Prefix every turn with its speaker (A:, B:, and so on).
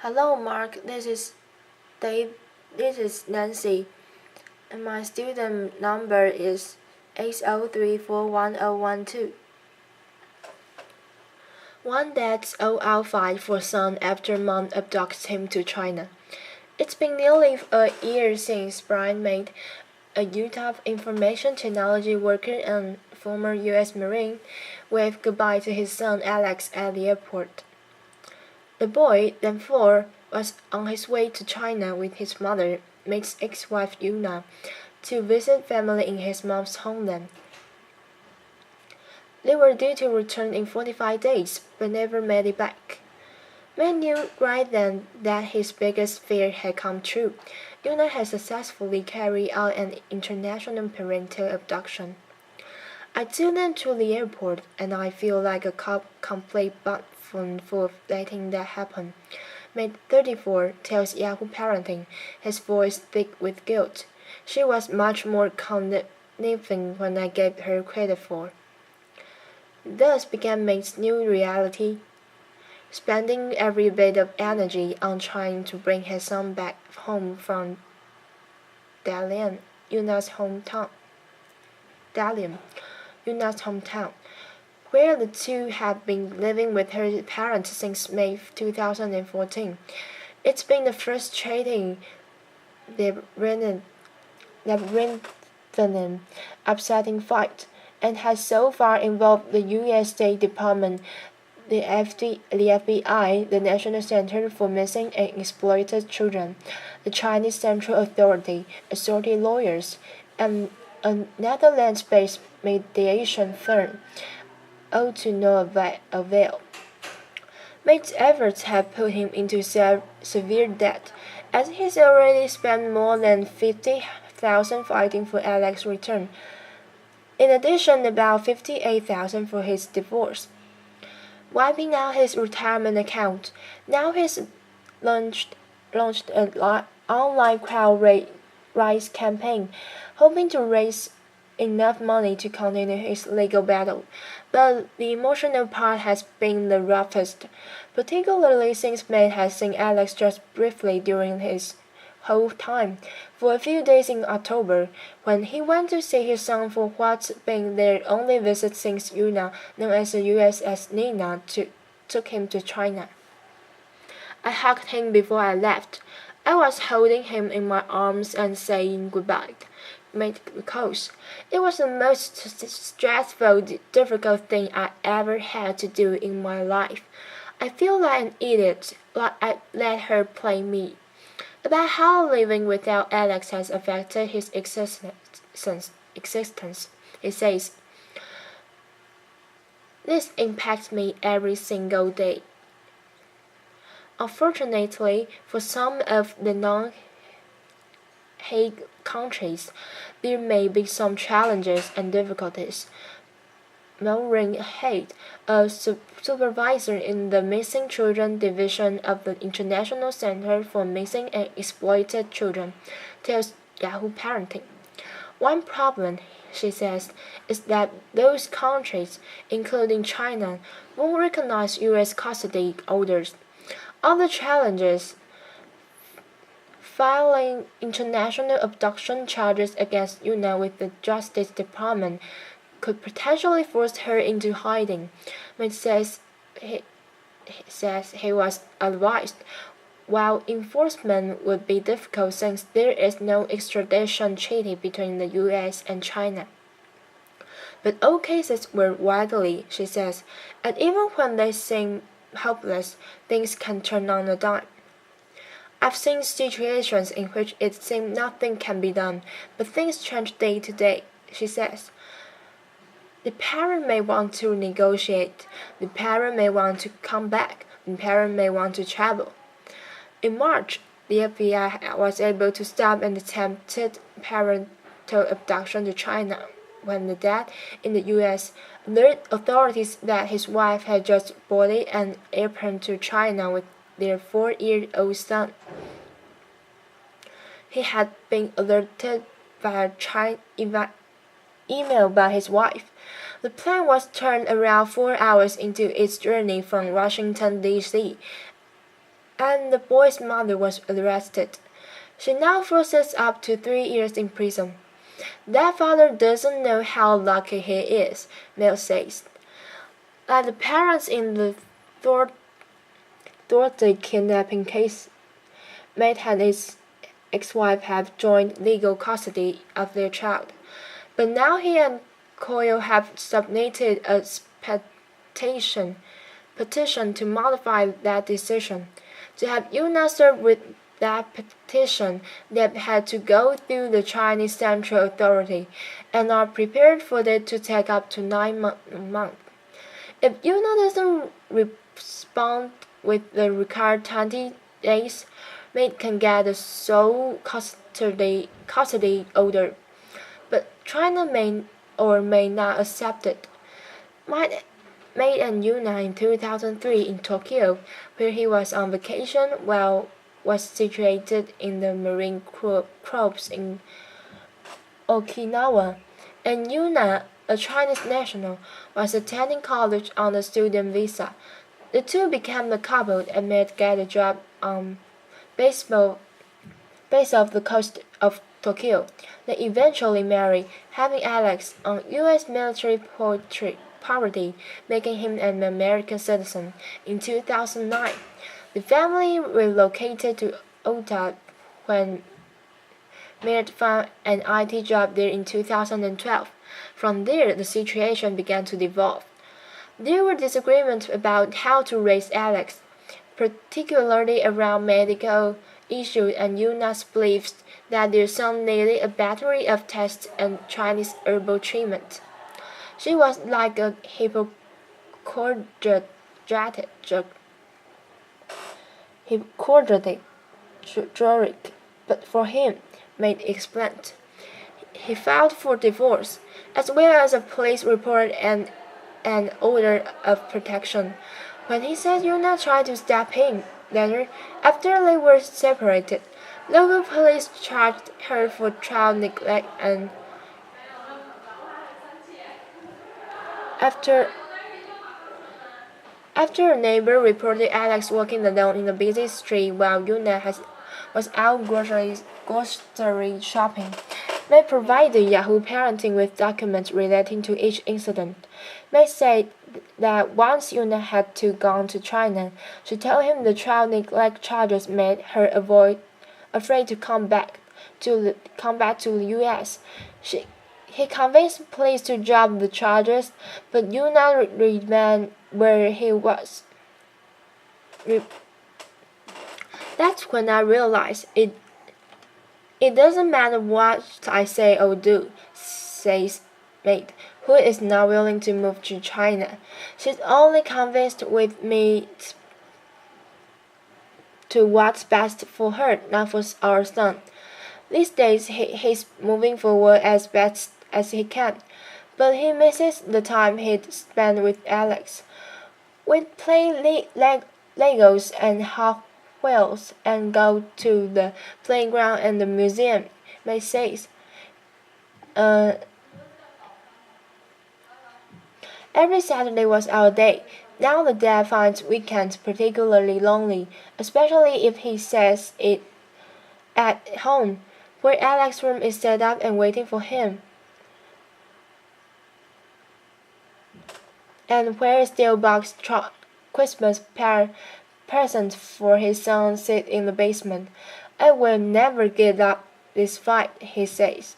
A: Hello, Mark. This is Dave. This is Nancy, and my student number is 8034112. One dad's all out fight for son after mom abducts him to China. It's been nearly a year since Brian made a Utah information technology worker and former U.S. Marine wave goodbye to his son Alex at the airport. The boy, then 4, was on his way to China with his mother, Meg's ex-wife Yuna, to visit family in his mom's homeland. They were due to return in 45 days, but never made it back. Meg knew right then that his biggest fear had come true. Yuna had successfully carried out an international parental abduction. I took them to the airport, and I feel like a complete buffoon for letting that happen. Meg 34 tells Yahoo Parenting, his voice thick with guilt. She was much more conniving when I gave her credit for. Thus began Meg's new reality, spending every bit of energy on trying to bring her son back home from Dalian, Yuna's hometown. Where the two had been living with her parents since May 2014. It's been a frustrating, labyrinthian, upsetting fight, and has so far involved the U.S. State Department, the FBI, the National Center for Missing and Exploited Children, the Chinese Central Authority, assorted lawyers, and a Netherlands-based mediation firm, all to no avail. Meg's efforts have put him into severe debt, as he's already spent more than $50,000 fighting for Alex's return. In addition, about $58,000 for his divorce. Wiping out his retirement account, now he's launched an online crowd-raise campaign, hoping to raise enough money to continue his legal battle. But the emotional part has been the roughest, particularly since Meg has seen Alex just briefly during his whole time, for a few days in October, when he went to see his son for what's been their only visit since Yuna, known as the USS Nina, took him to China. I hugged him before I left. I was holding him in my arms and saying goodbye, because it was the most stressful, difficult thing I ever had to do in my life. I feel like an idiot, like I let her play me. About how living without Alex has affected his existence. He says, "This impacts me every single day. Unfortunately, for some of the non-Hague countries, there may be some challenges and difficulties." Maureen Haid, a supervisor in the Missing Children Division of the International Center for Missing and Exploited Children, tells Yahoo Parenting. One problem, she says, is that those countries, including China, won't recognize U.S. custody orders. Other challenges: filing international abduction charges against Yuna with the Justice Department could potentially force her into hiding. Meg says he was advised, while enforcement would be difficult since there is no extradition treaty between the U.S. and China. But all cases work widely, she says, and even when they seem hopeless, things can turn on a dime. I've seen situations in which it seemed nothing can be done, but things change day to day, she says. The parent may want to negotiate, the parent may want to come back, the parent may want to travel. In March, the FBI was able to stop an attempted parental abduction to China when the dad in the U.S. alerted authorities that his wife had just boarded an airplane to China with their 4-year-old son. He had been alerted by email by his wife. The plane was turned around 4 hours into its journey from Washington, D.C. and the boy's mother was arrested. She now faces up to 3 years in prison. That father doesn't know how lucky he is, Mel says. Like the parents in the Dorothy kidnapping case, Matt and his ex-wife have joint legal custody of their child. But now he and Coyle have submitted a petition to modify that decision. To have Yuna serve with that petition, they've had to go through the Chinese Central Authority and are prepared for it to take up to 9 months. If Yuna doesn't respond with the required 20 days, Maid can get a sole custody order, but China may or may not accept it. Maid and Yuna in 2003 in Tokyo, where he was on vacation while was situated in the Marine Corps in Okinawa, and Yuna, a Chinese national, was attending college on a student visa. The two became a couple and Maid got a job on base off the coast of Tokyo. They eventually married, having Alex on U.S. military property, making him an American citizen. In 2009, the family relocated to Utah when Maid found an IT job there in 2012. From there, the situation began to devolve. There were disagreements about how to raise Alex, particularly around medical issues and Yuna's beliefs that their son needed a battery of tests and Chinese herbal treatment. She was like a hypochondriac, but for him, Maid explained. He filed for divorce, as well as a police report and an order of protection. When he said Yuna tried to stab him later, after they were separated, local police charged her for child neglect and after a neighbor reported Alex walking alone in a busy street while Yuna was out grocery shopping. They provided Yahoo Parenting with documents relating to each incident. They said that once Yuna had gone to China, she told him the child neglect charges made her afraid to come back to the U.S. He convinced police to drop the charges, but Yuna remained where he was. That's when I realized it doesn't matter what I say or do, says Maid, who is now willing to move to China. She's only convinced with me to what's best for her, not for our son. These days he's moving forward as best as he can, but he misses the time he'd spent with Alex. We'd play Legos and Hot Wheels and go to the playground and the museum, May says. Every Saturday was our day. Now the dad finds weekends particularly lonely, especially if he says it at home, where Alex's room is set up and waiting for him, and where steel box Christmas presents for his son sit in the basement. I will never give up this fight, he says.